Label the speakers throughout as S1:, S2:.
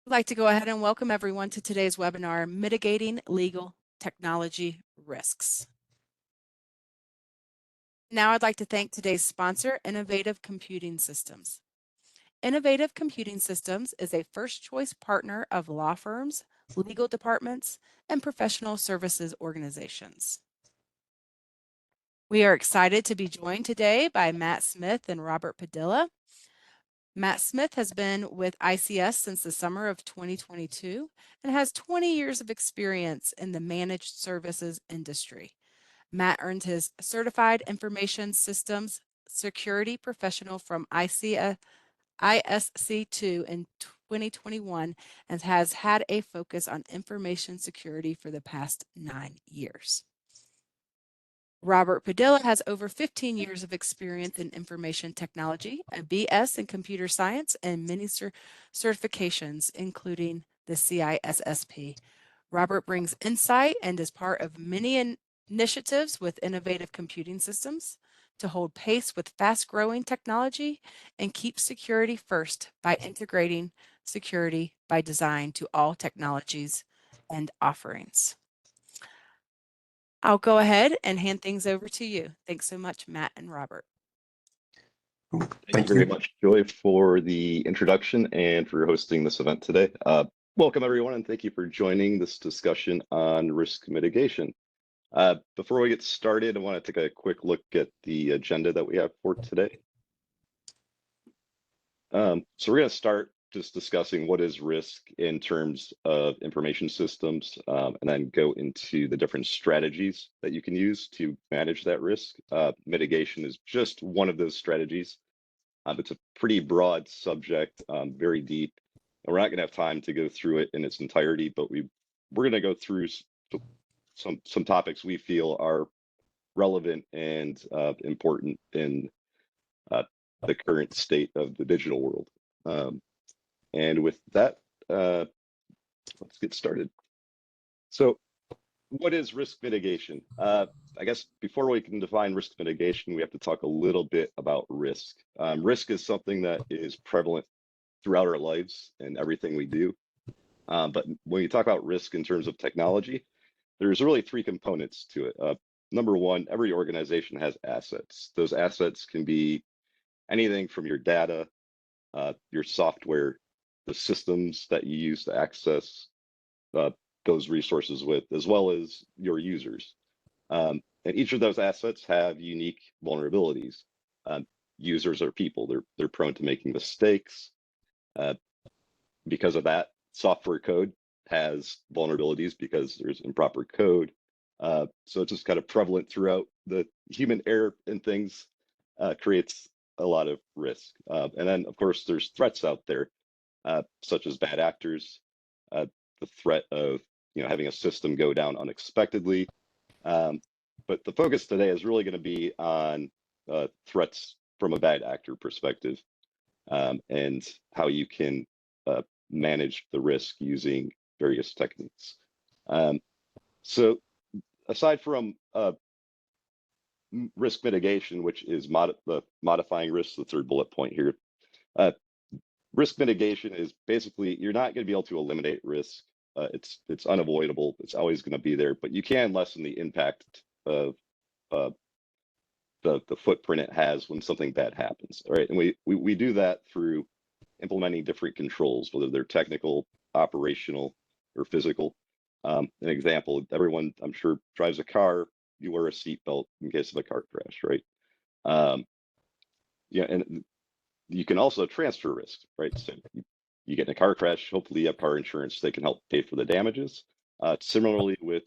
S1: I'd like to go ahead and welcome everyone to today's webinar, Mitigating Legal Technology Risks. Now I'd like to thank today's sponsor, Innovative Computing Systems. Innovative Computing Systems is a first-choice partner of law firms, legal departments, and professional services organizations. We are excited to be joined today by Matt Smith and Robert Padilla. Matt Smith has been with ICS since the summer of 2022 and has 20 years of experience in the managed services industry. Matt earned his Certified Information Systems Security Professional from ISC2 in 2021 and has had a focus on information security for the past 9 years. Robert Padilla has over 15 years of experience in information technology, a BS in computer science, and many certifications, including the CISSP. Robert brings insight and is part of many initiatives with Innovative Computing Systems to hold pace with fast-growing technology and keep security first by integrating security by design to all technologies and offerings. I'll go ahead and hand things over to you. Thanks so much, Matt and Robert.
S2: Thank you very much, Joy, for the introduction and for hosting this event today. Welcome, everyone, and thank you for joining this discussion on risk mitigation. Before we get started, I want to take a quick look at the agenda that we have for today. So we're going to start just discussing what is risk in terms of information systems, and then go into the different strategies that you can use to manage that risk. Mitigation is just one of those strategies. It's a pretty broad subject, very deep, and we're not going to have time to go through it in its entirety, but we're going to go through some topics we feel are relevant and important in the current state of the digital world. And with that, let's get started. So what is risk mitigation? I guess before we can define risk mitigation, we have to talk a little bit about risk. Risk is something that is prevalent throughout our lives and everything we do. But when you talk about risk in terms of technology, there's really three components to it. Number one, every organization has assets. Those assets can be anything from your data, your software, the systems that you use to access those resources with, as well as your users. And each of those assets have unique vulnerabilities. Users are people. They're prone to making mistakes. Because of that, software code has vulnerabilities because there's improper code. So it's just kind of prevalent throughout. The human error in things creates a lot of risk. And then, of course, there's threats out there, such as bad actors, the threat of having a system go down unexpectedly. But the focus today is really going to be on threats from a bad actor perspective, and how you can manage the risk using various techniques. So aside from risk mitigation, which is modifying risk, the third bullet point here, risk mitigation is basically you're not going to be able to eliminate risk. It's unavoidable. It's always going to be there, but you can lessen the impact of the footprint it has when something bad happens. All right, and we do that through implementing different controls, whether they're technical, operational, or physical. An example: everyone, I'm sure, drives a car. You wear a seatbelt in case of a car crash, right? Yeah, and you can also transfer risk, right? So you get in a car crash, hopefully you have car insurance, they can help pay for the damages. Similarly with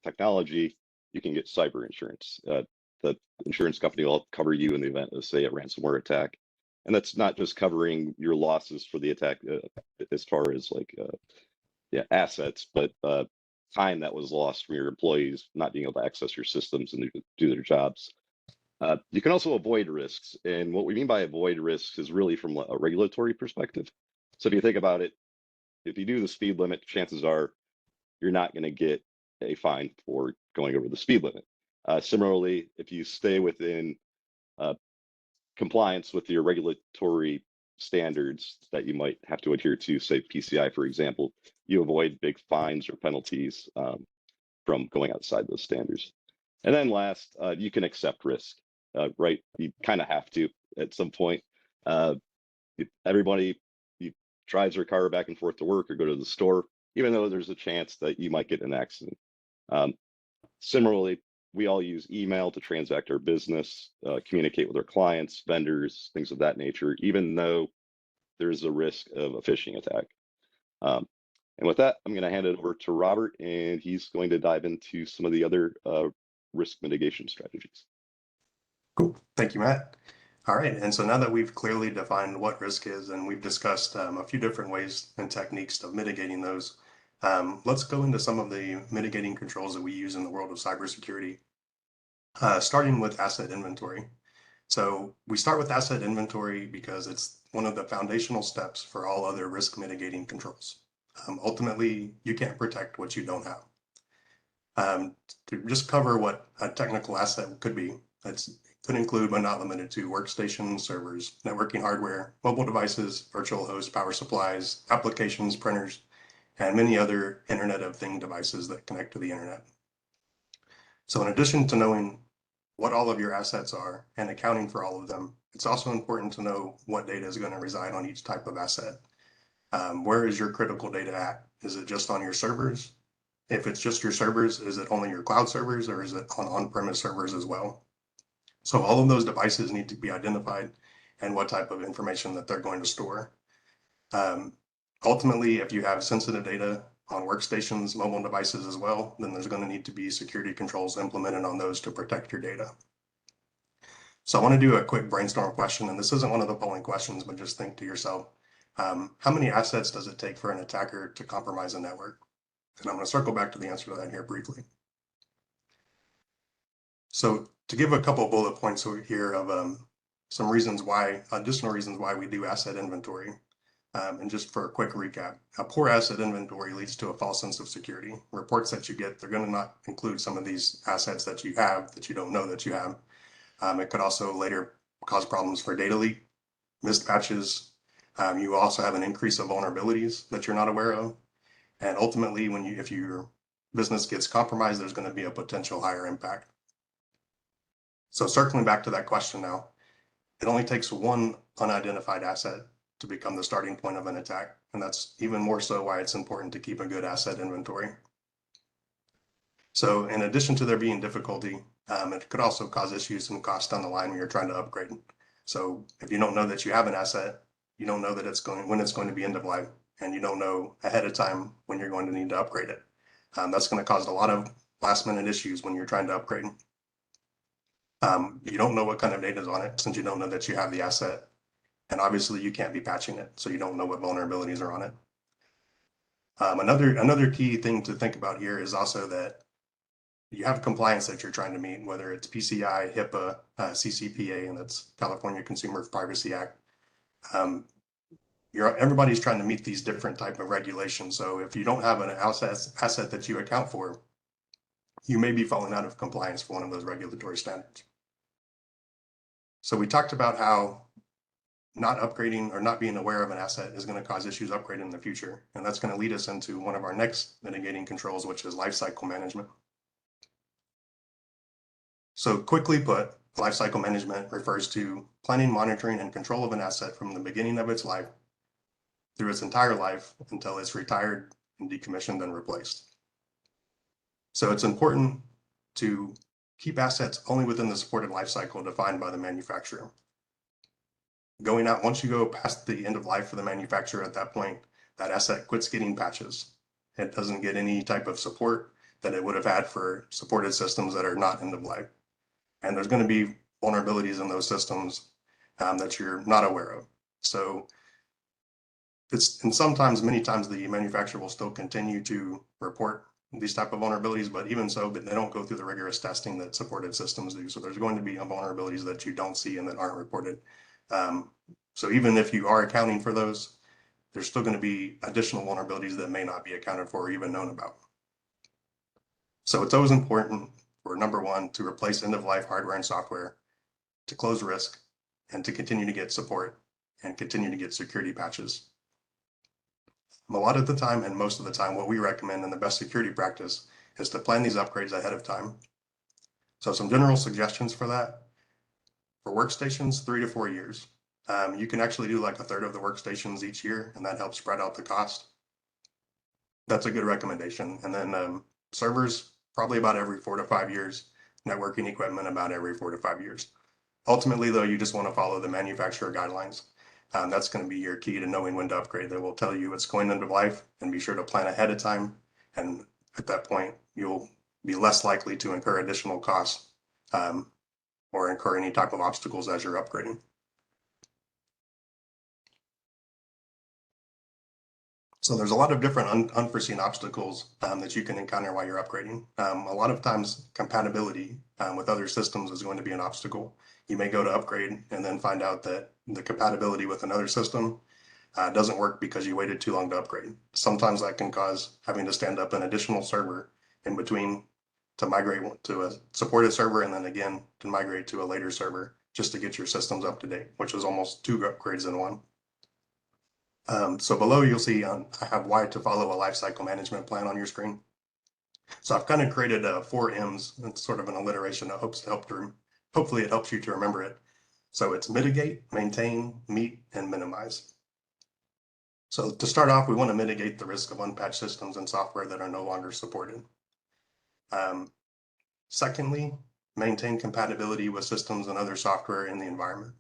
S2: technology, you can get cyber insurance. The insurance company will cover you in the event of, say, a ransomware attack. And that's not just covering your losses for the attack as far as like assets, but time that was lost from your employees not being able to access your systems and do their jobs. You can also avoid risks. And what we mean by avoid risks is really from a regulatory perspective. So if you think about it, if you do the speed limit, chances are you're not going to get a fine for going over the speed limit. Similarly, if you stay within compliance with your regulatory standards that you might have to adhere to, say PCI, for example, you avoid big fines or penalties from going outside those standards. And then last, you can accept risk, right? You kind of have to at some point. Everybody drives their car back and forth to work or go to the store, even though there's a chance that you might get in an accident. Similarly, we all use email to transact our business, communicate with our clients, vendors, things of that nature, even though there's a risk of a phishing attack. And with that, I'm going to hand it over to Robert, and he's going to dive into some of the other risk mitigation strategies.
S3: Cool. Thank you, Matt. All right. And so now that we've clearly defined what risk is and we've discussed a few different ways and techniques of mitigating those, let's go into some of the mitigating controls that we use in the world of cybersecurity, starting with asset inventory. So we start with asset inventory because it's one of the foundational steps for all other risk mitigating controls. Ultimately, you can't protect what you don't have. To just cover what a technical asset could be, it could include but not limited to workstations, servers, networking hardware, mobile devices, virtual hosts, power supplies, applications, printers, and many other Internet of Things devices that connect to the internet. So in addition to knowing what all of your assets are and accounting for all of them, it's also important to know what data is going to reside on each type of asset. Where is your critical data at? Is it just on your servers? If it's just your servers, is it only your cloud servers, or is it on on-premise servers as well? So all of those devices need to be identified and what type of information that they're going to store. Ultimately, if you have sensitive data on workstations, mobile devices as well, then there's going to need to be security controls implemented on those to protect your data. So I want to do a quick brainstorm question, and this isn't one of the polling questions, but just think to yourself, how many assets does it take for an attacker to compromise a network? And I'm going to circle back to the answer to that here briefly. So to give a couple of bullet points here of some reasons why, additional reasons why we do asset inventory. And just for a quick recap, a poor asset inventory leads to a false sense of security. Reports that you get, they're going to not include some of these assets that you have that you don't know that you have. It could also later cause problems for data leak, missed patches. You also have an increase of vulnerabilities that you're not aware of. And ultimately, if your business gets compromised, there's going to be a potential higher impact. So circling back to that question now, it only takes one unidentified asset to become the starting point of an attack. And that's even more so why it's important to keep a good asset inventory. So in addition to there being difficulty, it could also cause issues and costs down the line when you're trying to upgrade. So if you don't know that you have an asset, you don't know that when it's going to be end of life, and you don't know ahead of time when you're going to need to upgrade it. That's going to cause a lot of last minute issues when you're trying to upgrade. You don't know what kind of data is on it since you don't know that you have the asset. And obviously you can't be patching it, so you don't know what vulnerabilities are on it. Another key thing to think about here is also that you have compliance that you're trying to meet, whether it's PCI, HIPAA, CCPA, and that's California Consumer Privacy Act. Everybody's trying to meet these different type of regulations. So if you don't have an asset that you account for, you may be falling out of compliance for one of those regulatory standards. So we talked about how not upgrading or not being aware of an asset is going to cause issues upgrading in the future. And that's going to lead us into one of our next mitigating controls, which is lifecycle management. So quickly put, lifecycle management refers to planning, monitoring, and control of an asset from the beginning of its life through its entire life until it's retired and decommissioned and replaced. So it's important to keep assets only within the supported life cycle defined by the manufacturer. Going out, once you go past the end of life for the manufacturer, at that point, that asset quits getting patches. It doesn't get any type of support that it would have had for supported systems that are not end of life. And there's going to be vulnerabilities in those systems that you're not aware of. So many times the manufacturer will still continue to report these type of vulnerabilities, but even so, but they don't go through the rigorous testing that supported systems do. So there's going to be vulnerabilities that you don't see and that aren't reported. So even if you are accounting for those, there's still going to be additional vulnerabilities that may not be accounted for or even known about. So it's always important for number one, to replace end-of-life hardware and software, to close risk, and to continue to get support and continue to get security patches. A lot of the time, and most of the time, what we recommend in the best security practice is to plan these upgrades ahead of time. So some general suggestions for that. For workstations, 3 to 4 years. You can actually do like a third of the workstations each year, and that helps spread out the cost. That's a good recommendation. And then servers, probably about every 4 to 5 years. Networking equipment, about every 4 to 5 years. Ultimately, though, you just want to follow the manufacturer guidelines. That's going to be your key to knowing when to upgrade. They will tell you it's going end of life, and be sure to plan ahead of time. And at that point, you'll be less likely to incur additional costs or incur any type of obstacles as you're upgrading. So there's a lot of different unforeseen obstacles that you can encounter while you're upgrading. A lot of times compatibility with other systems is going to be an obstacle. You may go to upgrade and then find out that the compatibility with another system doesn't work because you waited too long to upgrade. Sometimes that can cause having to stand up an additional server in between to migrate to a supported server and then again to migrate to a later server just to get your systems up to date, which is almost 2 upgrades in one. So below you'll see I have why to follow a lifecycle management plan on your screen. So I've kind of created 4 M's. It's sort of an alliteration that hopefully it helps you to remember it. So it's mitigate, maintain, meet, and minimize. So to start off, we want to mitigate the risk of unpatched systems and software that are no longer supported. Secondly, maintain compatibility with systems and other software in the environment.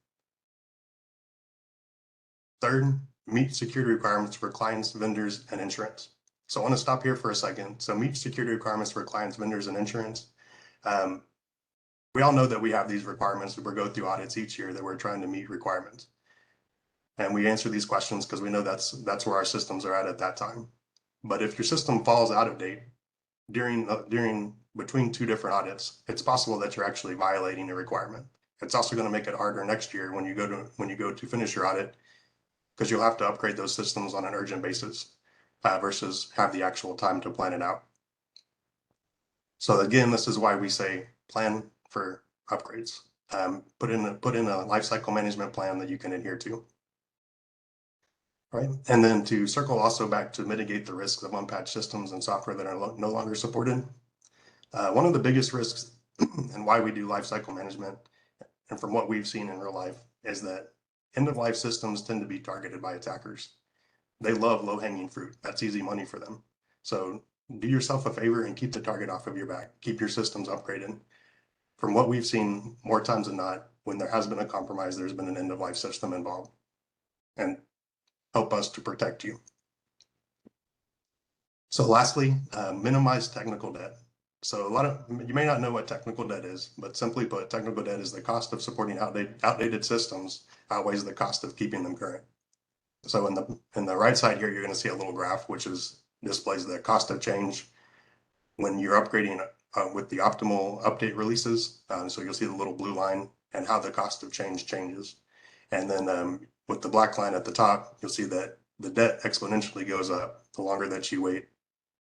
S3: Third, meet security requirements for clients, vendors, and insurance. So I want to stop here for a second. So meet security requirements for clients, vendors, and insurance. We all know that we have these requirements. We go through audits each year that we're trying to meet requirements. And we answer these questions because we know that's where our systems are at that time. But if your system falls out of date between 2 different audits, it's possible that you're actually violating a requirement. It's also going to make it harder next year when you go to finish your audit, because you'll have to upgrade those systems on an urgent basis versus have the actual time to plan it out. So again, this is why we say plan for upgrades. Put in a lifecycle management plan that you can adhere to. Right, and then to circle also back to mitigate the risks of unpatched systems and software that are no longer supported. One of the biggest risks and why we do lifecycle management, and from what we've seen in real life, is that end-of-life systems tend to be targeted by attackers. They love low-hanging fruit. That's easy money for them. So do yourself a favor and keep the target off of your back. Keep your systems upgraded. From what we've seen, more times than not, when there has been a compromise, there's been an end-of-life system involved. And help us to protect you. So lastly, minimize technical debt. So you may not know what technical debt is, but simply put, technical debt is the cost of supporting outdated systems outweighs the cost of keeping them current. So in the right side here, you're going to see a little graph, which displays the cost of change when you're upgrading with the optimal update releases. So you'll see the little blue line and how the cost of change changes. And then with the black line at the top, you'll see that the debt exponentially goes up the longer that you wait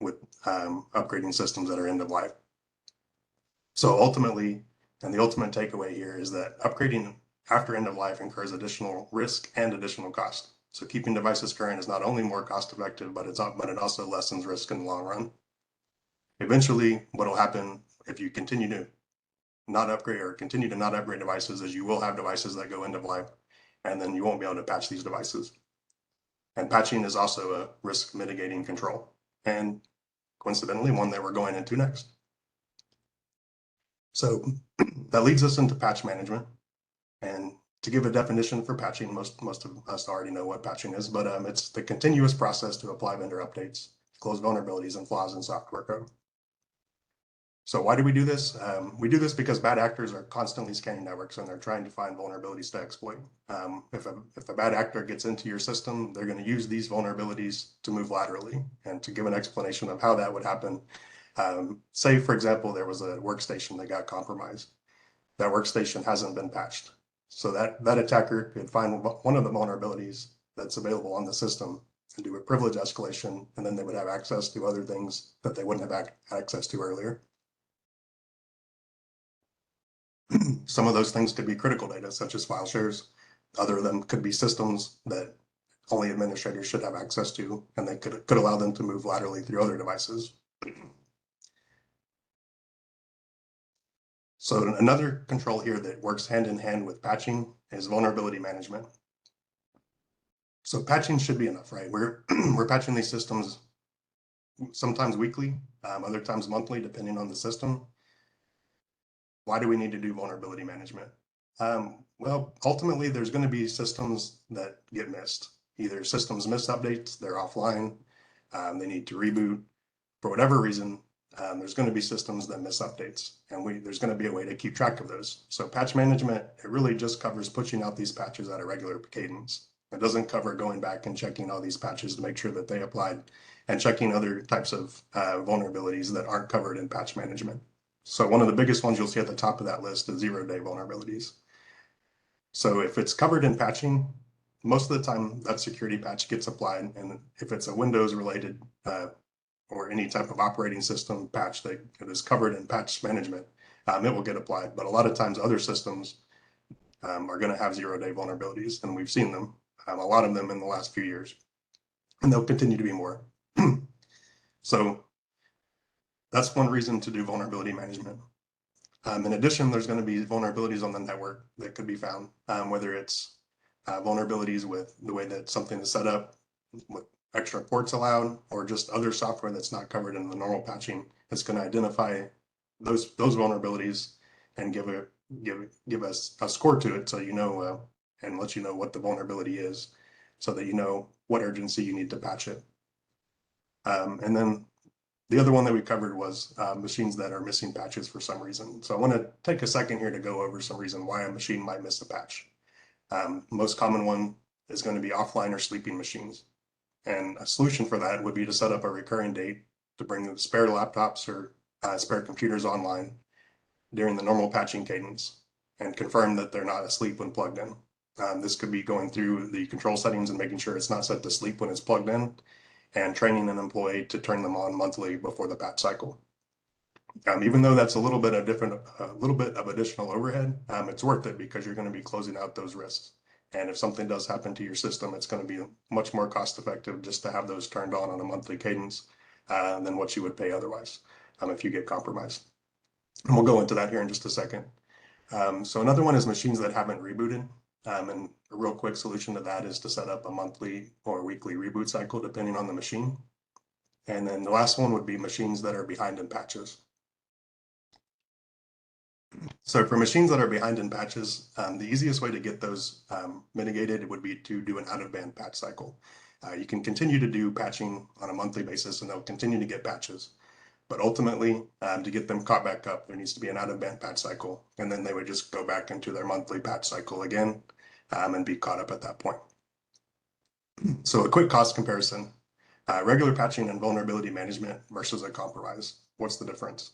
S3: with upgrading systems that are end of life. So ultimately, and the ultimate takeaway here is that upgrading after end of life incurs additional risk and additional cost. So keeping devices current is not only more cost effective, but it also lessens risk in the long run. Eventually, what will happen if you continue to not upgrade devices is you will have devices that go end of life, and then you won't be able to patch these devices. And patching is also a risk mitigating control, and coincidentally one that we're going into next. So that leads us into patch management. And to give a definition for patching, most of us already know what patching is, but it's the continuous process to apply vendor updates, close vulnerabilities and flaws in software code. So why do we do this? We do this because bad actors are constantly scanning networks and they're trying to find vulnerabilities to exploit. If a bad actor gets into your system, they're going to use these vulnerabilities to move laterally. And to give an explanation of how that would happen, say, for example, there was a workstation that got compromised. That workstation hasn't been patched. So that attacker could find one of the vulnerabilities that's available on the system and do a privilege escalation, and then they would have access to other things that they wouldn't have access to earlier. Some of those things could be critical data, such as file shares, Other of them could be systems that only administrators should have access to, and they could allow them to move laterally through other devices. So another control here that works hand in hand with patching is vulnerability management. So patching should be enough, right? We're patching these systems sometimes weekly, other times monthly, depending on the system. Why do we need to do vulnerability management? Well, ultimately, there's going to be systems that get missed. Either systems miss updates, they're offline, they need to reboot. For whatever reason, there's going to be systems that miss updates, and there's going to be a way to keep track of those. So patch management, it really just covers pushing out these patches at a regular cadence. It doesn't cover going back and checking all these patches to make sure that they applied and checking other types of vulnerabilities that aren't covered in patch management. So one of the biggest ones you'll see at the top of that list is zero-day vulnerabilities. So if it's covered in patching, most of the time that security patch gets applied. And if it's a Windows related or any type of operating system patch that is covered in patch management, it will get applied. But a lot of times other systems are going to have zero-day vulnerabilities, and we've seen them, a lot of them in the last few years, and there'll continue to be more. So that's one reason to do vulnerability management. In addition, there's going to be vulnerabilities on the network that could be found, whether it's vulnerabilities with the way that something is set up, with extra ports allowed, or just other software that's not covered in the normal patching. It's going to identify those vulnerabilities and give us a score to it, so you know, and let you know what the vulnerability is, so that you know what urgency you need to patch it. And then the other one that we covered was machines that are missing patches for some reason. So I want to take a second here to go over some reason why a machine might miss a patch. Most common one is going to be offline or sleeping machines. And a solution for that would be to set up a recurring date to bring the spare laptops or spare computers online during the normal patching cadence and confirm that they're not asleep when plugged in. This could be going through the control settings and making sure it's not set to sleep when it's plugged in, and training an employee to turn them on monthly before the patch cycle. Even though that's a little bit of additional overhead, it's worth it because you're going to be closing out those risks. And if something does happen to your system, it's going to be much more cost effective just to have those turned on a monthly cadence than what you would pay otherwise if you get compromised. And we'll go into that here in just a second. So another one is machines that haven't rebooted. And a real quick solution to that is to set up a monthly or weekly reboot cycle, depending on the machine. And then the last one would be machines that are behind in patches. So for machines that are behind in patches, the easiest way to get those mitigated would be to do an out-of-band patch cycle. You can continue to do patching on a monthly basis, and they'll continue to get patches. But ultimately, to get them caught back up, there needs to be an out-of-band patch cycle, and then they would just go back into their monthly patch cycle again and be caught up at that point. So a quick cost comparison, regular patching and vulnerability management versus a compromise. What's the difference?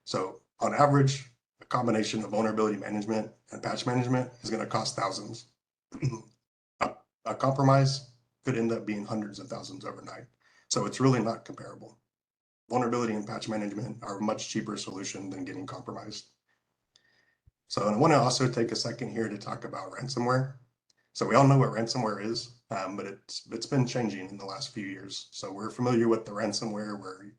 S3: So on average, a combination of vulnerability management and patch management is going to cost thousands. A compromise could end up being hundreds of thousands overnight. So it's really not comparable. Vulnerability and patch management are a much cheaper solution than getting compromised. So I want to also take a second here to talk about ransomware. So we all know what ransomware is, but it's been changing in the last few years. So we're familiar with the ransomware where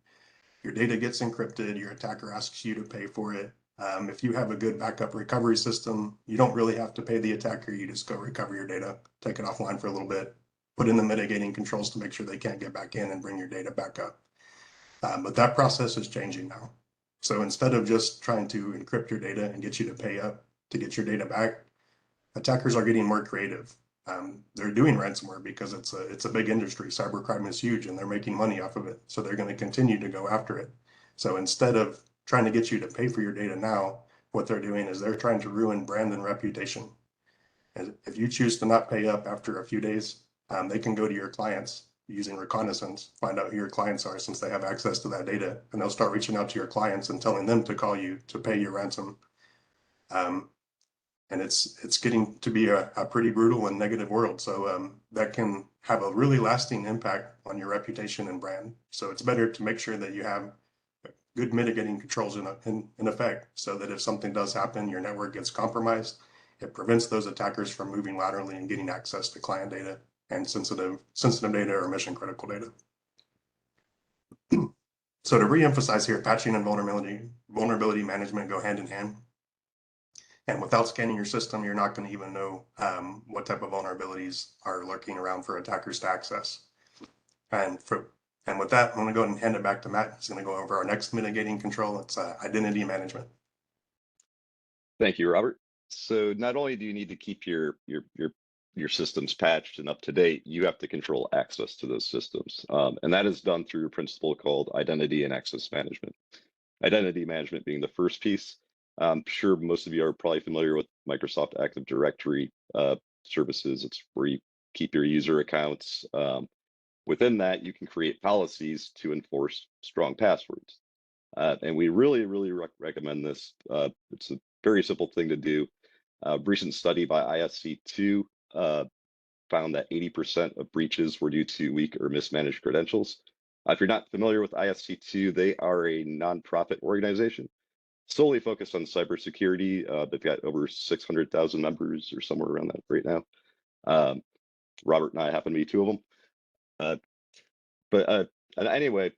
S3: your data gets encrypted, your attacker asks you to pay for it. If you have a good backup recovery system, you don't really have to pay the attacker. You just go recover your data, take it offline for a little bit, put in the mitigating controls to make sure they can't get back in and bring your data back up. But that process is changing now. So instead of just trying to encrypt your data and get you to pay up to get your data back, attackers are getting more creative. They're doing ransomware because it's a big industry. Cybercrime is huge and they're making money off of it. So they're going to continue to go after it. So instead of trying to get you to pay for your data now, what they're doing is they're trying to ruin brand and reputation. And if you choose to not pay up after a few days, they can go to your clients using reconnaissance, find out who your clients are since they have access to that data, and they'll start reaching out to your clients and telling them to call you to pay your ransom. And it's getting to be a pretty brutal and negative world. So that can have a really lasting impact on your reputation and brand. So it's better to make sure that you have good mitigating controls in effect, so that if something does happen, your network gets compromised, It prevents those attackers from moving laterally and getting access to client data and sensitive data or mission critical data. So to re-emphasize here, patching and vulnerability management go hand in hand. And without scanning your system, you're not going to even know what type of vulnerabilities are lurking around for attackers to access. And with that, I'm going to go ahead and hand it back to Matt. He's going to go over our next mitigating control. It's identity management.
S2: Thank you, Robert. So not only do you need to keep your systems patched and up to date, you have to control access to those systems. And that is done through a principle called identity and access management. Identity management being the first piece. I'm sure most of you are probably familiar with Microsoft Active Directory services. It's where you keep your user accounts. Within that, you can create policies to enforce strong passwords. And we really, really recommend this. It's a very simple thing to do. A recent study by ISC2 found that 80% of breaches were due to weak or mismanaged credentials. If you're not familiar with ISC2, they are a nonprofit organization solely focused on cybersecurity. They've got over 600,000 members or somewhere around that right now. Robert and I happen to be two of them. But anyway,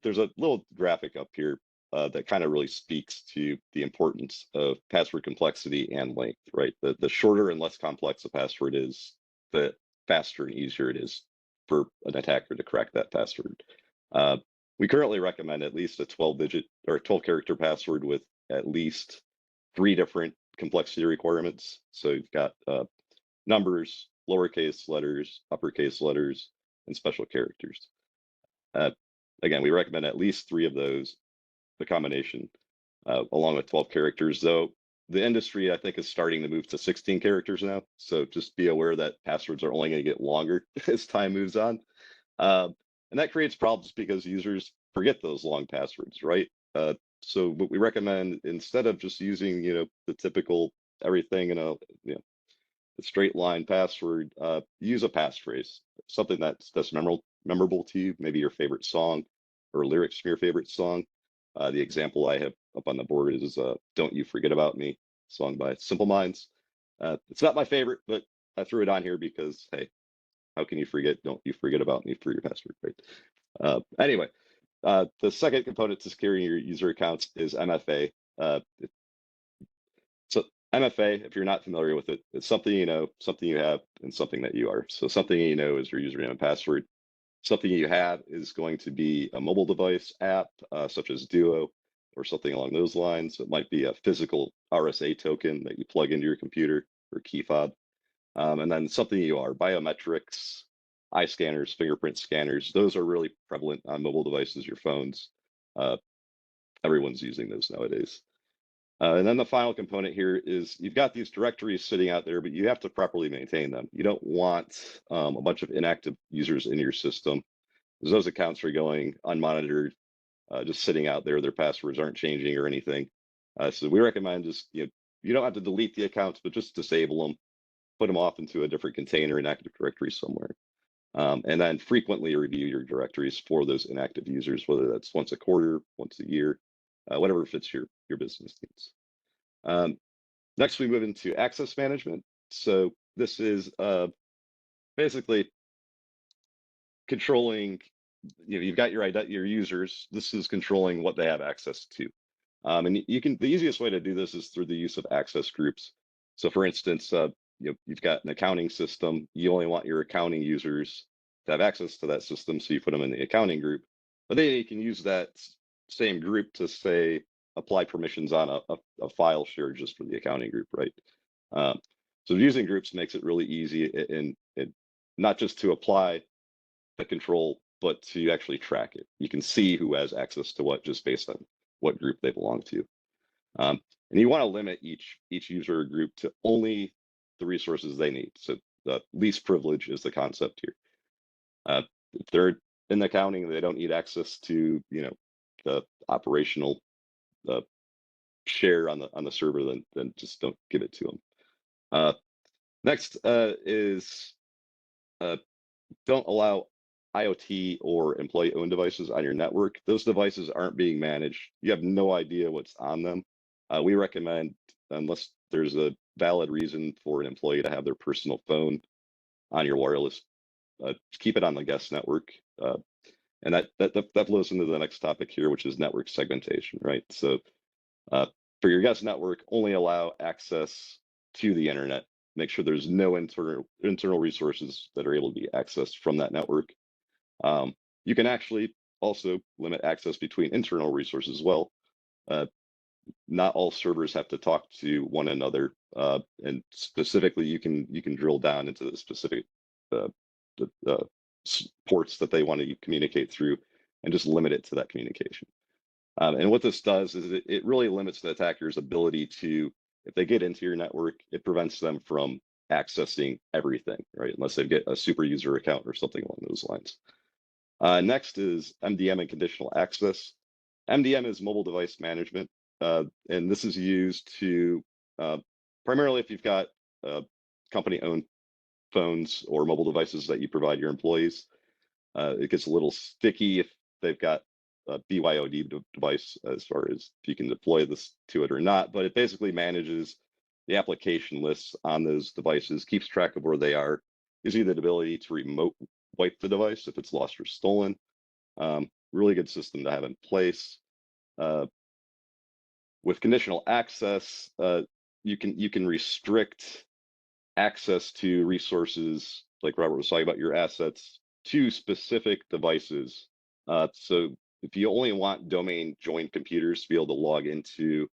S2: there's a little graphic up here that kind of really speaks to the importance of password complexity and length, right? The shorter and less complex a password is, the faster and easier it is for an attacker to crack that password. We currently recommend at least a 12-digit or 12-character password with at least 3 different complexity requirements. So you've got numbers, lowercase letters, uppercase letters, and special characters. Again, we recommend at least 3 of those, the combination, along with 12 characters, though the industry, I think, is starting to move to 16 characters now. So just be aware that passwords are only going to get longer as time moves on. And that creates problems because users forget those long passwords, right? So what we recommend, instead of just using, the typical everything in a, a straight line password, use a passphrase, something that's memorable to you, maybe your favorite song or lyrics from your favorite song. The example I have up on the board is Don't You Forget About Me, song by Simple Minds. It's not my favorite, but I threw it on here because, hey, how can you forget Don't You Forget About Me for your password, right? Anyway, the second component to securing your user accounts is MFA. So MFA, if you're not familiar with it, it's something you know, something you have, and something that you are. So something you know is your username and password. Something you have is going to be a mobile device app, such as Duo, or something along those lines. It might be a physical RSA token that you plug into your computer, or key fob. And then something you are, biometrics, eye scanners, fingerprint scanners. Those are really prevalent on mobile devices, your phones. Everyone's using those nowadays. And then the final component here is you've got these directories sitting out there, but you have to properly maintain them. You don't want a bunch of inactive users in your system, because those accounts are going unmonitored, just sitting out there. Their passwords aren't changing or anything. So we recommend just, you don't have to delete the accounts, but just disable them, put them off into a different container in Active Directory somewhere. And then frequently review your directories for those inactive users, whether that's once a quarter, once a year, whatever fits your business needs. Next, we move into access management. So this is basically controlling, you've got your users. This is controlling what they have access to. And the easiest way to do this is through the use of access groups. So for instance, you've got an accounting system. You only want your accounting users to have access to that system, so you put them in the accounting group. But then you can use that same group to, say, apply permissions on a file share just for the accounting group, right? So using groups makes it really easy, and not just to apply the control, but to actually track it. You can see who has access to what just based on what group they belong to. And you want to limit each user group to only the resources they need. So the least privilege is the concept here. If they're in accounting, they don't need access to the operational share on the server, then just don't give it to them. Next is don't allow IoT or employee-owned devices on your network. Those devices aren't being managed. You have no idea what's on them. We recommend, unless there's a valid reason for an employee to have their personal phone on your wireless, keep it on the guest network. And that flows into the next topic here, which is network segmentation, right? So for your guest network, only allow access to the internet. Make sure there's no internal resources that are able to be accessed from that network. You can actually also limit access between internal resources as well. Not all servers have to talk to one another, and specifically, you can drill down into the specific ports that they want to communicate through, and just limit it to that communication. And what this does is it really limits the attacker's ability to, if they get into your network, it prevents them from accessing everything, right? Unless they get a super user account or something along those lines. Next is MDM and conditional access. MDM is mobile device management, and this is used to primarily if you've got company-owned phones or mobile devices that you provide your employees. It gets a little sticky if they've got a BYOD device as far as if you can deploy this to it or not, but it basically manages the application lists on those devices, keeps track of where they are, gives you the ability to remote wipe the device if it's lost or stolen. Really good system to have in place. With conditional access, you can restrict access to resources, like Robert was talking about, your assets to specific devices. So if you only want domain joined computers to be able to log into,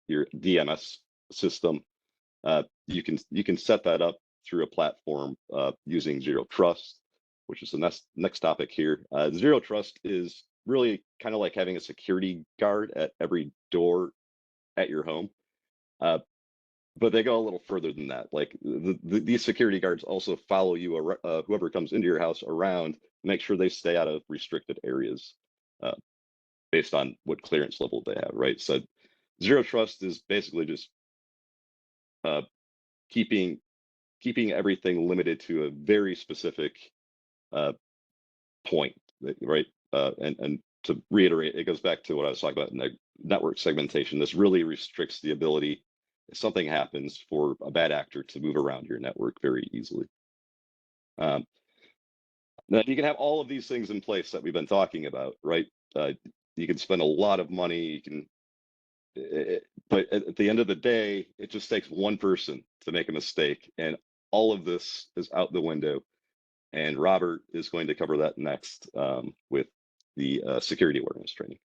S2: your DMS system, you can set that up through a platform using Zero Trust, which is the next topic here. Zero Trust is really kind of like having a security guard at every door at your home. But they go a little further than that. Like these security guards also follow you, whoever comes into your house, around, make sure they stay out of restricted areas based on what clearance level they have, right? So Zero Trust is basically just keeping everything limited to a very specific point, right? And to reiterate, it goes back to what I was talking about in the network segmentation. This really restricts the ability, if something happens, for a bad actor to move around your network very easily. Now you can have all of these things in place that we've been talking about, right? You can spend a lot of money, but at the end of the day, it just takes one person to make a mistake, and all of this is out the window. And Robert is going to cover that next with the security awareness training.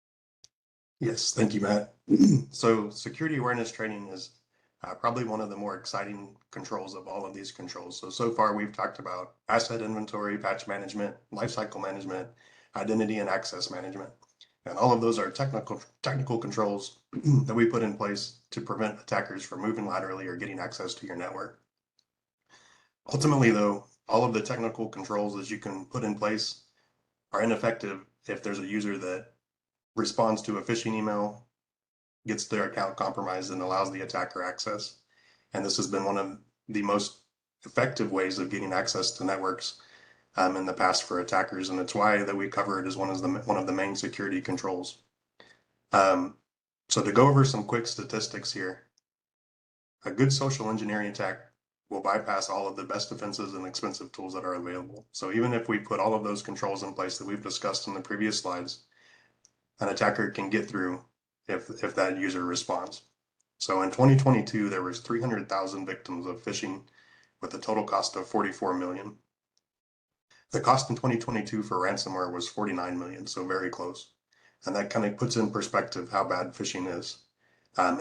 S3: Yes, thank you, Matt. So security awareness training is probably one of the more exciting controls of all of these controls. So far we've talked about asset inventory, patch management, lifecycle management, identity and access management. And all of those are technical controls that we put in place to prevent attackers from moving laterally or getting access to your network. Ultimately, though, all of the technical controls that you can put in place are ineffective if there's a user that responds to a phishing email, gets their account compromised, and allows the attacker access. And this has been one of the most effective ways of getting access to networks in the past for attackers, and it's why that we cover it as one of the main security controls. So to go over some quick statistics here, a good social engineering attack will bypass all of the best defenses and expensive tools that are available. So even if we put all of those controls in place that we've discussed in the previous slides, an attacker can get through if that user responds. So in 2022, there was 300,000 victims of phishing with a total cost of 44 million. The cost in 2022 for ransomware was 49 million, so very close. And that kind of puts in perspective how bad phishing is.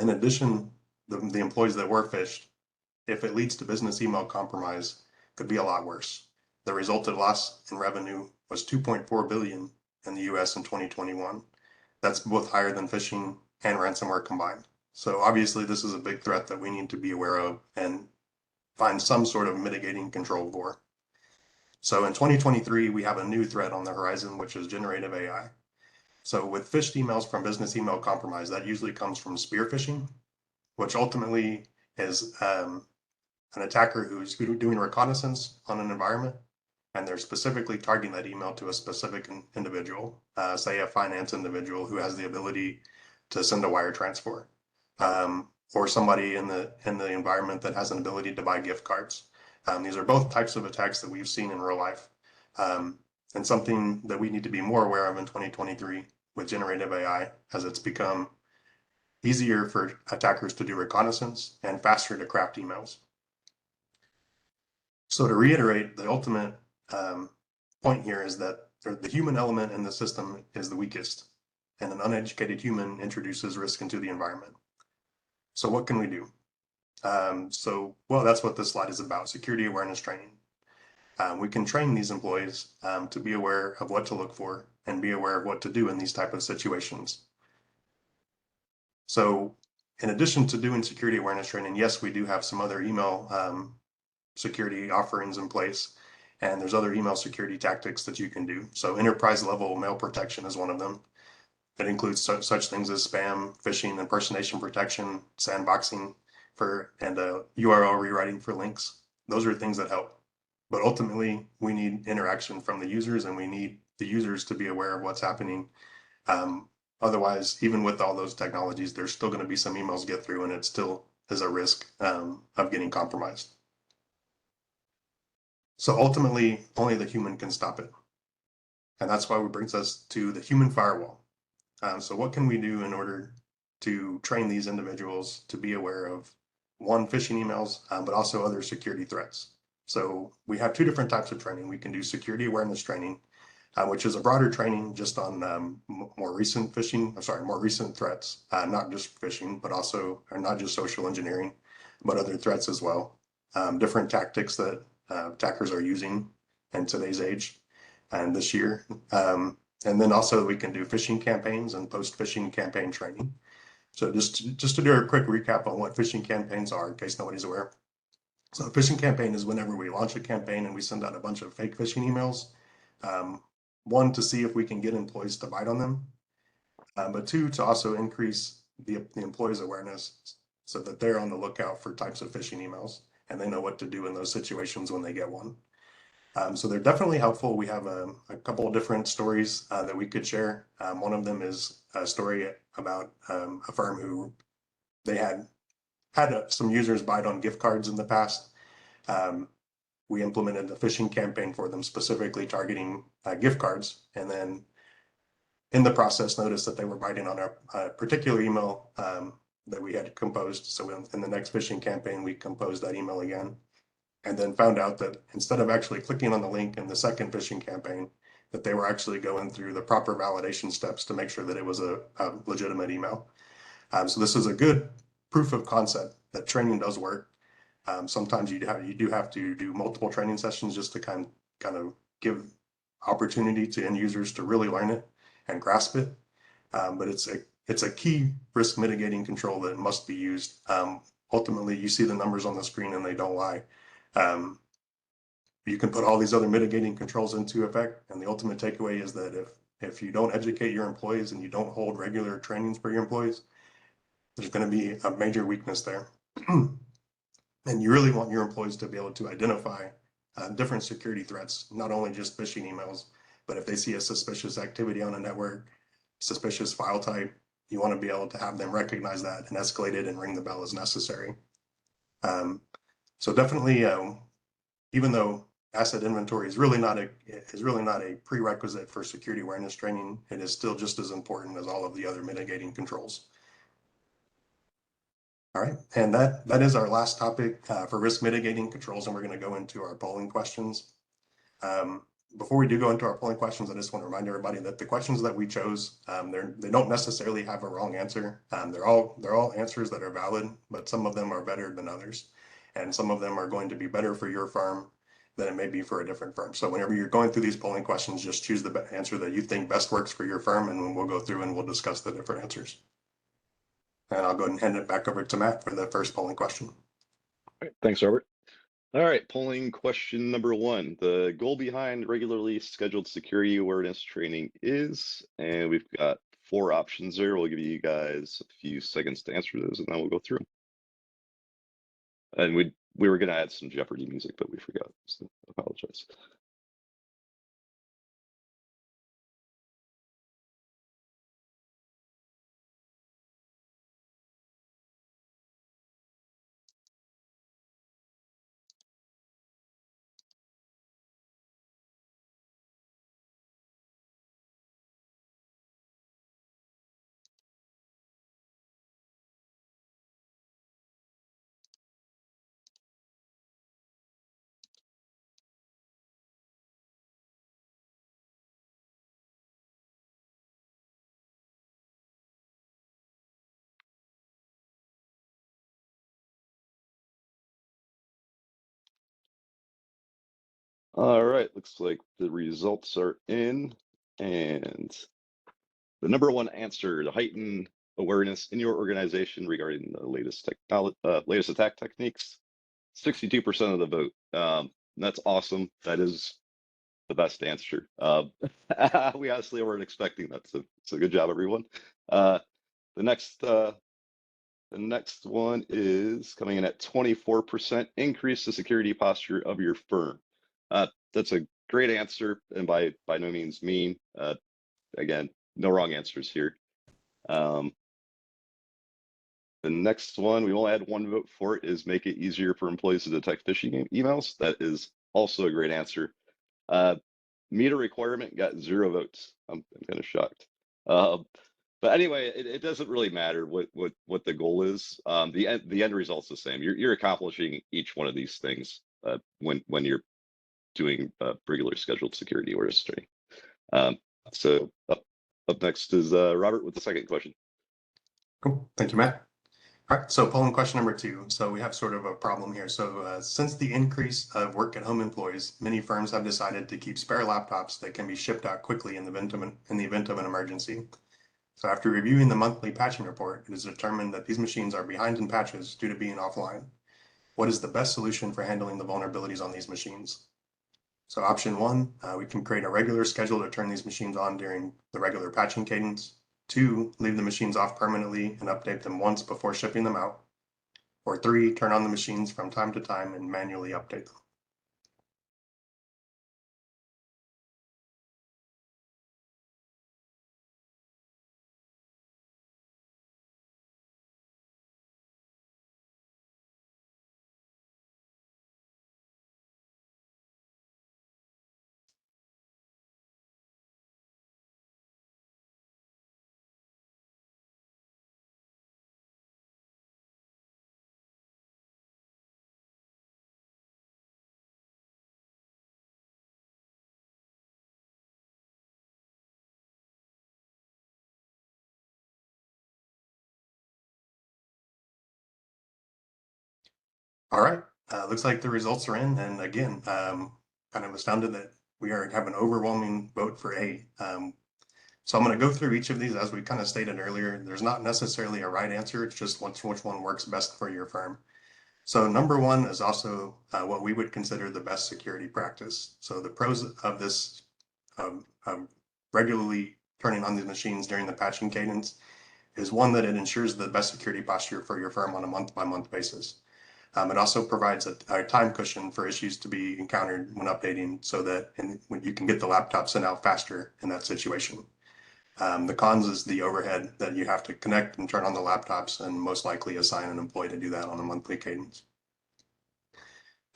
S3: In addition, the employees that were phished, if it leads to business email compromise, could be a lot worse. The resulted loss in revenue was 2.4 billion in the US in 2021. That's both higher than phishing and ransomware combined. So obviously this is a big threat that we need to be aware of and find some sort of mitigating control for. So in 2023, we have a new threat on the horizon, which is generative AI. So with phished emails from business email compromise, that usually comes from spear phishing, which ultimately is an attacker who's doing reconnaissance on an environment, and they're specifically targeting that email to a specific individual, say a finance individual who has the ability to send a wire transfer. or somebody in the environment that has an ability to buy gift cards. These are both types of attacks that we've seen in real life, and something that we need to be more aware of in 2023 with generative AI, as it's become easier for attackers to do reconnaissance and faster to craft emails. So to reiterate, the ultimate point here is that the human element in the system is the weakest, and an uneducated human introduces risk into the environment. So what can we do? Well, that's what this slide is about, security awareness training. We can train these employees to be aware of what to look for and be aware of what to do in these type of situations. So in addition to doing security awareness training, yes, we do have some other email security offerings in place, and there's other email security tactics that you can do. So enterprise level mail protection is one of them. That includes such things as spam, phishing, impersonation protection, sandboxing and URL rewriting for links. Those are things that help. But ultimately, we need interaction from the users, and we need the users to be aware of what's happening. Otherwise, even with all those technologies, there's still going to be some emails get through, and it still is a risk of getting compromised. So ultimately, only the human can stop it. And that's why it brings us to the human firewall. So what can we do in order to train these individuals to be aware of, one, phishing emails, but also other security threats? So we have two different types of training. We can do security awareness training, which is a broader training just on more recent threats, not just phishing, but also, or not just social engineering, but other threats as well. Different tactics that attackers are using in today's age and this year. And then also we can do phishing campaigns and post-phishing campaign training. So just to do a quick recap on what phishing campaigns are, in case nobody's aware. So a phishing campaign is whenever we launch a campaign and we send out a bunch of fake phishing emails. One, to see if we can get employees to bite on them, but two, to also increase the employees' awareness so that they're on the lookout for types of phishing emails and they know what to do in those situations when they get one. So they're definitely helpful. We have a couple of different stories that we could share. One of them is a story about a firm who they had some users bite on gift cards in the past. We implemented a phishing campaign for them specifically targeting gift cards, and then in the process noticed that they were biting on a particular email that we had composed. So in the next phishing campaign, we composed that email again, and then found out that instead of actually clicking on the link in the second phishing campaign, that they were actually going through the proper validation steps to make sure that it was a legitimate email. So this is a good proof of concept that training does work. Sometimes you do have to do multiple training sessions just to kind of give opportunity to end users to really learn it and grasp it. But it's a key risk mitigating control that must be used. Ultimately, you see the numbers on the screen and they don't lie. You can put all these other mitigating controls into effect, and the ultimate takeaway is that if you don't educate your employees and you don't hold regular trainings for your employees, there's going to be a major weakness there. And you really want your employees to be able to identify different security threats, not only just phishing emails, but if they see a suspicious activity on a network, suspicious file type, you want to be able to have them recognize that and escalate it and ring the bell as necessary. So definitely, even though asset inventory is really not a prerequisite for security awareness training, it is still just as important as all of the other mitigating controls. All right, and that is our last topic for risk mitigating controls, and we're going to go into our polling questions. Before we do go into our polling questions, I just want to remind everybody that the questions that we chose, they don't necessarily have a wrong answer. They're all answers that are valid, but some of them are better than others, and some of them are going to be better for your firm than it may be for a different firm. So whenever you're going through these polling questions, just choose the answer that you think best works for your firm, and we'll go through and we'll discuss the different answers. And I'll go ahead and hand it back over to Matt for the first polling question.
S2: All right, thanks, Robert. All right, polling question number 1. The goal behind regularly scheduled security awareness training is, and we've got 4 options there. We'll give you guys a few seconds to answer those, and then we'll go through them. And we were going to add some Jeopardy music, but we forgot, so I apologize. All right, looks like the results are in, and the number one answer to heighten awareness in your organization regarding the latest latest attack techniques. 62% of the vote. That's awesome. That is the best answer. We honestly weren't expecting that, so good job, everyone. The next one is coming in at 24%. Increase the security posture of your firm. That's a great answer, and by no means mean. Again, no wrong answers here. The next one, we will add one vote for it, is make it easier for employees to detect phishing emails. That is also a great answer. Meet a requirement got 0 votes. I'm kind of shocked. But anyway, it doesn't really matter what the goal is. The end result's the same. You're accomplishing each one of these things when you're doing regular scheduled security awareness training. So up next is Robert with the second question.
S3: Cool. Thank you, Matt. All right, so polling question number 2. So we have sort of a problem here. So since the increase of work-at-home employees, many firms have decided to keep spare laptops that can be shipped out quickly in the event of an emergency. So after reviewing the monthly patching report, it is determined that these machines are behind in patches due to being offline. What is the best solution for handling the vulnerabilities on these machines? So option 1, we can create a regular schedule to turn these machines on during the regular patching cadence. 2, leave the machines off permanently and update them once before shipping them out. Or 3, turn on the machines from time to time and manually update them. All right, looks like the results are in. And again, kind of astounded that we have an overwhelming vote for A. So I'm going to go through each of these as we kind of stated earlier. There's not necessarily a right answer. It's just which one works best for your firm. So number 1 is also what we would consider the best security practice. So the pros of this regularly turning on these machines during the patching cadence is, 1, that it ensures the best security posture for your firm on a month-by-month basis. It also provides a time cushion for issues to be encountered when updating, so that when you can get the laptop sent out faster in that situation. The cons is the overhead that you have to connect and turn on the laptops, and most likely assign an employee to do that on a monthly cadence.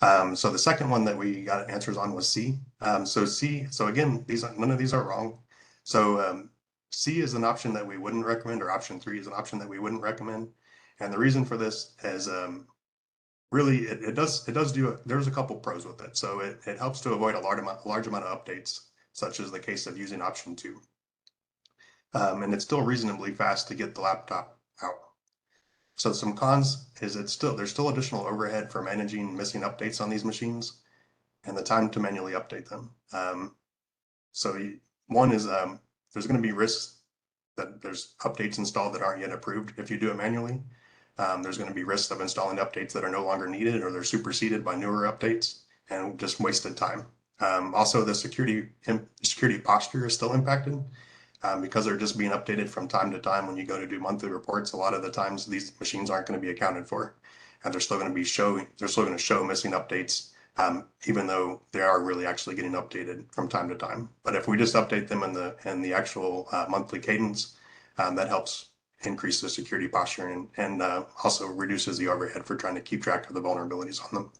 S3: So the second one that we got answers on was C. So again, none of these are wrong. So C is an option that we wouldn't recommend, or option 3 is an option that we wouldn't recommend. And the reason for this is really it does do there's a couple pros with it. So it helps to avoid a large amount of updates, such as the case of using option 2. And it's still reasonably fast to get the laptop out. So some cons is there's still additional overhead for managing missing updates on these machines, and the time to manually update them. So one is there's going to be risks that there's updates installed that aren't yet approved if you do it manually. There's going to be risks of installing updates that are no longer needed, or they're superseded by newer updates, and just wasted time. Also, the security posture is still impacted. Because they're just being updated from time to time. When you go to do monthly reports, a lot of the times these machines aren't going to be accounted for, and they're still going to show missing updates, even though they are really actually getting updated from time to time. But if we just update them in the actual monthly cadence, that helps increase the security posture, and also reduces the overhead for trying to keep track of the vulnerabilities on them.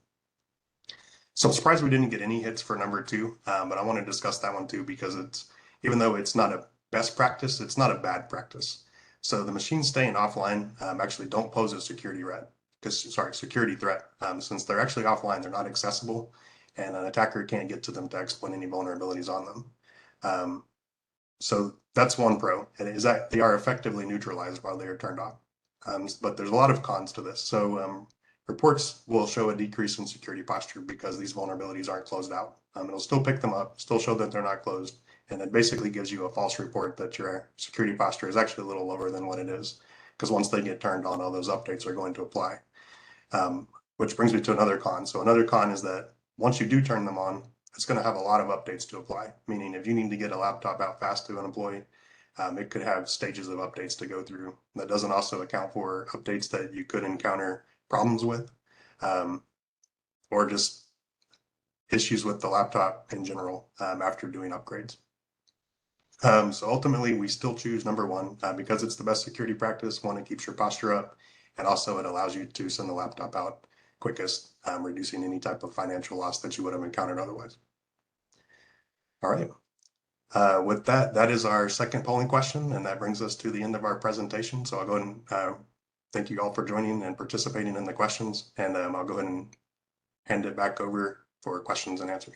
S3: So I'm surprised we didn't get any hits for number 2, but I want to discuss that one too, because even though it's not a best practice, it's not a bad practice. So the machines staying offline actually don't pose a security threat, since they're actually offline, they're not accessible, and an attacker can't get to them to exploit any vulnerabilities on them. So that's one pro, and is that they are effectively neutralized while they are turned on. But there's a lot of cons to this. So reports will show a decrease in security posture because these vulnerabilities aren't closed out. It'll still pick them up, still show that they're not closed, and it basically gives you a false report that your security posture is actually a little lower than what it is, because once they get turned on, all those updates are going to apply. Which brings me to another con. So another con is that once you do turn them on, it's going to have a lot of updates to apply, meaning if you need to get a laptop out fast to an employee, it could have stages of updates to go through. That doesn't also account for updates that you could encounter problems with, or just issues with the laptop in general after doing upgrades. So ultimately, we still choose number one because it's the best security practice. One, it keeps your posture up, and also it allows you to send the laptop out quickest, reducing any type of financial loss that you would have encountered otherwise. All right. With that, that is our second polling question, and that brings us to the end of our presentation. So I'll go ahead and thank you all for joining and participating in the questions, and I'll go ahead and hand it back over for questions and answers.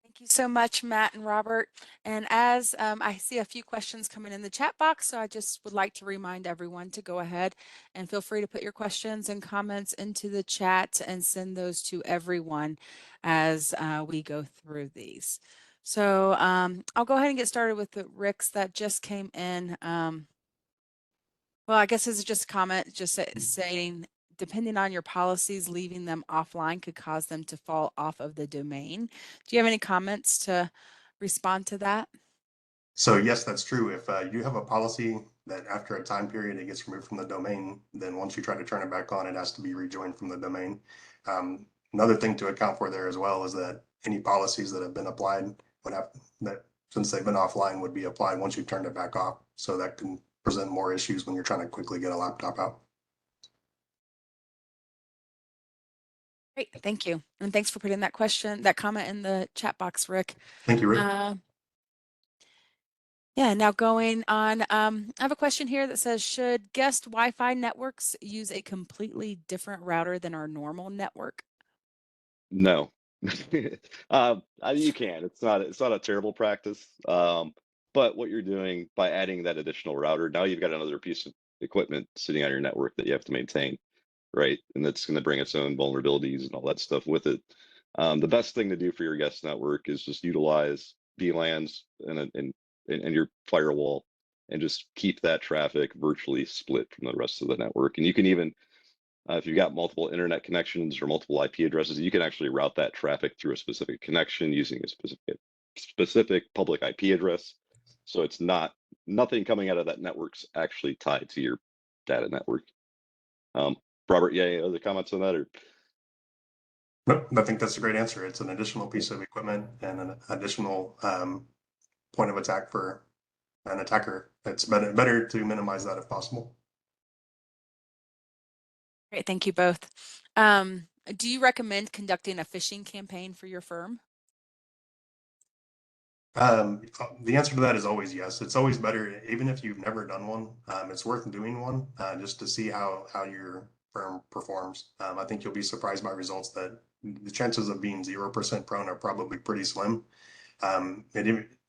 S1: Thank you so much, Matt and Robert. And as I see a few questions coming in the chat box, so I just would like to remind everyone to go ahead and feel free to put your questions and comments into the chat and send those to everyone as we go through these. So I'll go ahead and get started with the Ricks that just came in. Well, I guess this is just a comment, just saying, depending on your policies, leaving them offline could cause them to fall off of the domain. Do you have any comments to respond to that?
S3: So yes, that's true. If you have a policy that after a time period it gets removed from the domain, then once you try to turn it back on, it has to be rejoined from the domain. Another thing to account for there as well is that any policies that have been applied would have that since they've been offline would be applied once you turned it back off. So that can present more issues when you're trying to quickly get a laptop out.
S1: Great, thank you. And thanks for putting that comment in the chat box, Rick.
S3: Thank you, Rick.
S1: Yeah, now going on, I have a question here that says, should guest Wi-Fi networks use a completely different router than our normal network?
S2: No. You can. It's not a terrible practice. But what you're doing by adding that additional router, now you've got another piece of equipment sitting on your network that you have to maintain, right? And that's going to bring its own vulnerabilities and all that stuff with it. The best thing to do for your guest network is just utilize VLANs and your firewall, and just keep that traffic virtually split from the rest of the network. And you can even if you've got multiple internet connections or multiple IP addresses, you can actually route that traffic through a specific connection using a specific public IP address. So it's nothing coming out of that network's actually tied to your data network. Robert, yeah, any other comments on that? Or
S3: Nope, I think that's a great answer. It's an additional piece of equipment and an additional point of attack for an attacker. It's better to minimize that if possible.
S1: Great, thank you both. Do you recommend conducting a phishing campaign for your firm?
S3: The answer to that is always yes. It's always better, even if you've never done one. It's worth doing one just to see how your firm performs. I think you'll be surprised by results that the chances of being 0% prone are probably pretty slim. And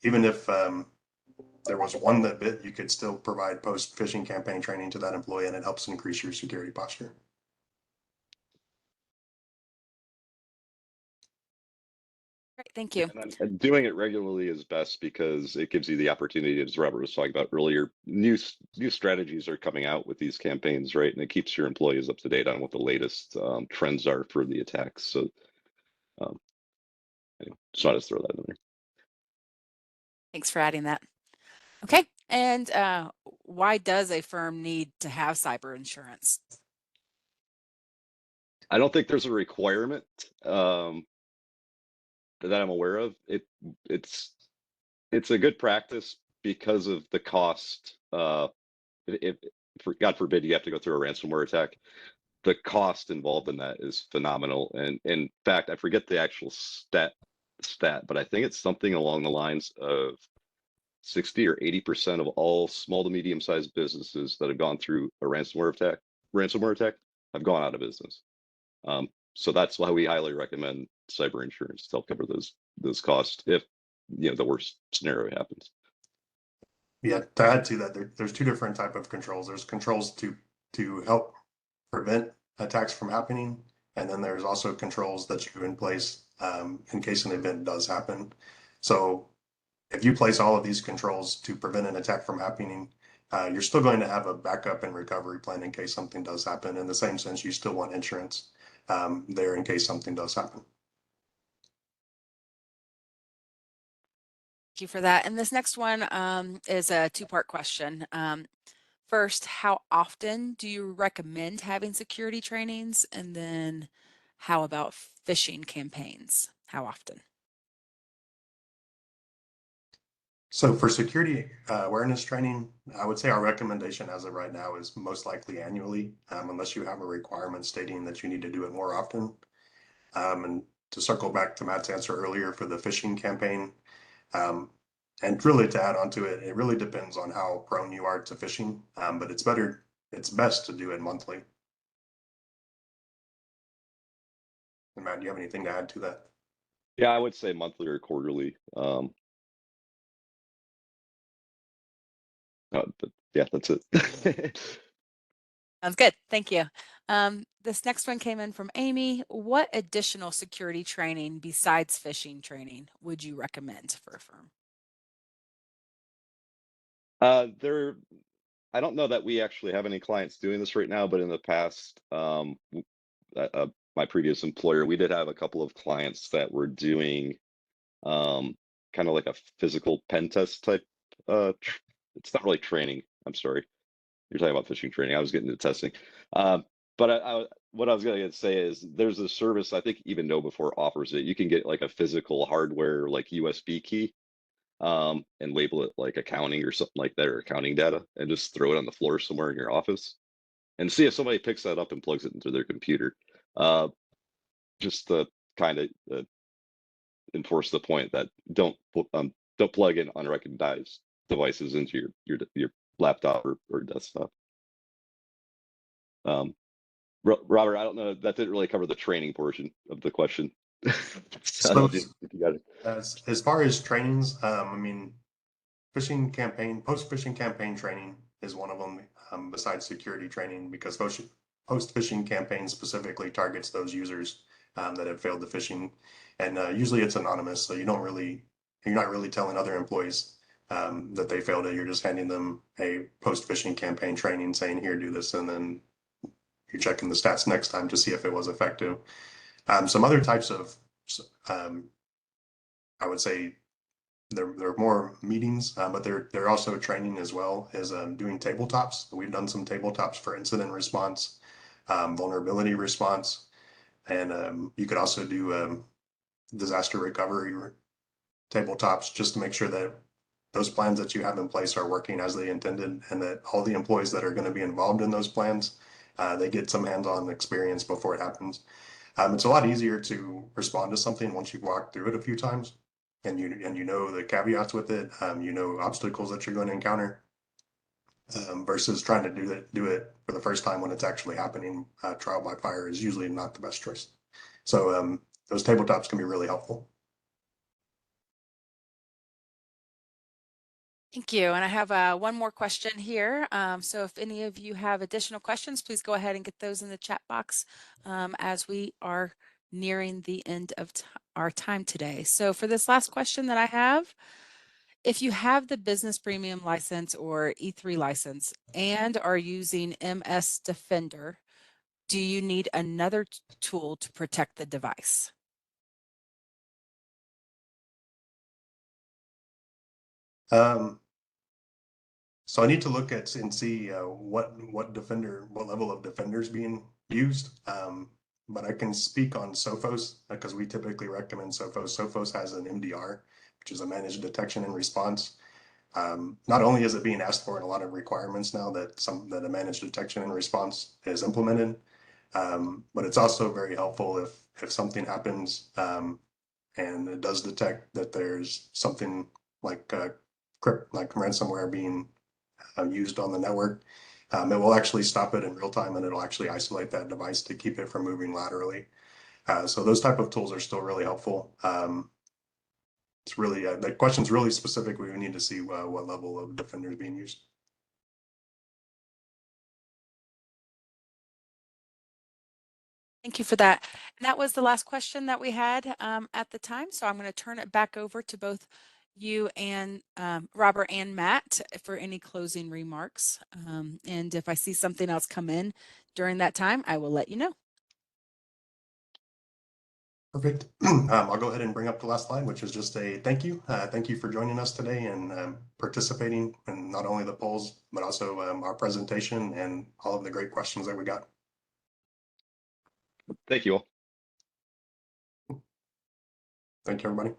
S3: even if there was one that bit, you could still provide post-phishing campaign training to that employee, and it helps increase your security posture.
S1: Great, thank you.
S2: and doing it regularly is best because it gives you the opportunity, as Robert was talking about earlier, new strategies are coming out with these campaigns, right? And it keeps your employees up to date on what the latest trends are for the attacks. So anyway, just wanted to throw that in there.
S1: Thanks for adding that. Okay, and why does a firm need to have cyber insurance?
S2: I don't think there's a requirement that I'm aware of. It's a good practice because of the cost. If God forbid you have to go through a ransomware attack, the cost involved in that is phenomenal. And in fact, I forget the actual stat, but I think it's something along the lines of 60 or 80% of all small to medium sized businesses that have gone through a ransomware attack have gone out of business. So that's why we highly recommend cyber insurance to help cover those costs if the worst scenario happens.
S3: Yeah, to add to that, there's two different type of controls. There's controls to to help prevent attacks from happening. And then there's also controls that you have in place in case an event does happen. So if you place all of these controls to prevent an attack from happening, you're still going to have a backup and recovery plan in case something does happen. In the same sense, you still want insurance there in case something does happen.
S1: Thank you for that. And this next one is a two-part question. First, how often do you recommend having security trainings? And then how about phishing campaigns? How often?
S3: So for security awareness training, I would say our recommendation as of right now is most likely annually, unless you have a requirement stating that you need to do it more often. And to circle back to Matt's answer earlier for the phishing campaign, and really to add on to it, it really depends on how prone you are to phishing, but it's best to do it monthly. And Matt, do you have anything to add to that?
S2: Yeah, I would say monthly or quarterly. But yeah, that's it.
S1: Sounds good. Thank you. This next one came in from Amy. What additional security training besides phishing training would you recommend for a firm?
S2: There, I don't know that we actually have any clients doing this right now, but in the past, my previous employer, we did have a couple of clients that were doing kind of like a physical pen test type. It's not really training. I'm sorry. You're talking about phishing training. I was getting into testing. But what I was going to say is there's a service I think even KnowBe4 offers it. You can get like a physical hardware like USB key and label it like accounting or something like that, or accounting data, and just throw it on the floor somewhere in your office and see if somebody picks that up and plugs it into their computer. Uh, just to kind of enforce the point that don't plug in unrecognized devices into your laptop or desktop. Robert, I don't know, that didn't really cover the training portion of the question. So I don't
S3: So
S2: know if you got it.
S3: as far as trainings, I mean, phishing campaign, post phishing campaign training is one of them, besides security training, because post phishing campaign specifically targets those users that have failed the phishing, and usually it's anonymous, so you're not really telling other employees that they failed it. You're just handing them a post phishing campaign training, saying, "Here, do this," and then you're checking the stats next time to see if it was effective. Some other types of, um, I would say, there are more meetings, but they're also training as well as doing tabletops. We've done some tabletops for incident response, vulnerability response, and you could also do disaster recovery tabletops just to make sure that those plans that you have in place are working as they intended, and that all the employees that are going to be involved in those plans, they get some hands-on experience before it happens. It's a lot easier to respond to something once you've walked through it a few times, and you know the caveats with it. You know obstacles that you're going to encounter, versus trying to do it for the first time when it's actually happening. Trial by fire is usually not the best choice. So those tabletops can be really helpful.
S1: Thank you. And I have one more question here. So if any of you have additional questions, please go ahead and get those in the chat box as we are nearing the end of our time today. So for this last question that I have, if you have the business premium license or E3 license and are using MS Defender, do you need another tool to protect the device?
S3: Um, so I need to look at and see what level of defender is being used. But I can speak on Sophos because we typically recommend Sophos. Sophos has an MDR, which is a managed detection and response. Not only is it being asked for in a lot of requirements now that a managed detection and response is implemented, but it's also very helpful if something happens and it does detect that there's something like like ransomware being used on the network. It will actually stop it in real time, and it'll actually isolate that device to keep it from moving laterally. So those type of tools are still really helpful. It's really the question's really specific. We need to see what level of defender is being used.
S1: Thank you for that. And that was the last question that we had at the time. So I'm going to turn it back over to both you and Robert and Matt for any closing remarks. And if I see something else come in during that time, I will let you know.
S3: Perfect. I'll go ahead and bring up the last slide, which is just a thank you. Thank you for joining us today and participating in not only the polls, but also our presentation and all of the great questions that we got.
S2: Thank you all.
S3: Thank you, everybody.